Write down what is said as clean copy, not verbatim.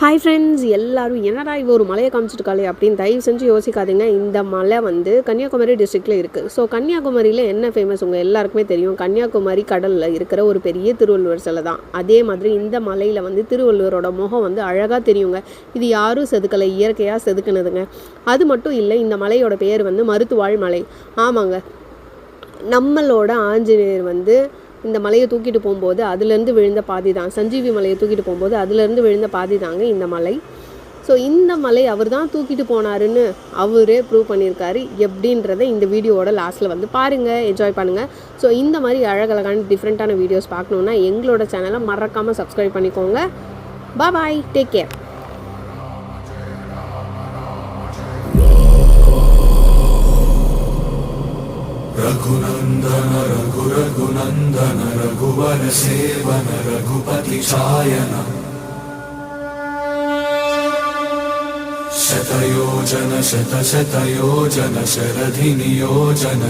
Hi friends, எல்லாரும் என்னடா இவ ஒரு மலையை காமிச்சிருக்காளே அப்படின்னு தயவு செஞ்சு யோசிக்காதீங்க. இந்த மலை வந்து கன்னியாகுமரி டிஸ்ட்ரிக்டில் இருக்குது. ஸோ கன்னியாகுமரியில் என்ன ஃபேமஸ் உங்கள் எல்லாருக்குமே தெரியும். கன்னியாகுமரி கடலில் இருக்கிற ஒரு பெரிய திருவள்ளுவர் சிலை தான். அதே மாதிரி இந்த மலையில் வந்து திருவள்ளுவரோட முகம் வந்து அழகாக தெரியுங்க. இது யாரும் செதுக்கலை, இயற்கையாக செதுக்குனதுங்க. அது மட்டும் இல்லை, இந்த மலையோட பேர் வந்து மருத்துவாழ் மலை. ஆமாங்க, நம்மளோட ஆஞ்சநேயர் வந்து இந்த மலையை தூக்கிட்டு போகும்போது அதுலேருந்து விழுந்த பாதி தான், சஞ்சீவி மலையை தூக்கிட்டு போகும்போது அதுலேருந்து விழுந்த பாதி தாங்க இந்த மலை. ஸோ இந்த மலை அவர் தான் தூக்கிட்டு போனாருன்னு அவரே ப்ரூவ் பண்ணியிருக்காரு. எப்படின்றத இந்த வீடியோவோட லாஸ்ட்டில் வந்து பாருங்கள், என்ஜாய் பண்ணுங்கள். ஸோ இந்த மாதிரி அழகழகான டிஃப்ரெண்ட்டான வீடியோஸ் பார்க்கணுன்னா எங்களோட சேனலை மறக்காமல் சப்ஸ்கிரைப் பண்ணிக்கோங்க. பாய், டேக் கேர். रघुनंदन रघुरघुनंदन रघुवर सेवन रघुपति छायन शतयोजन शतशतयोजन शरधि नियोजन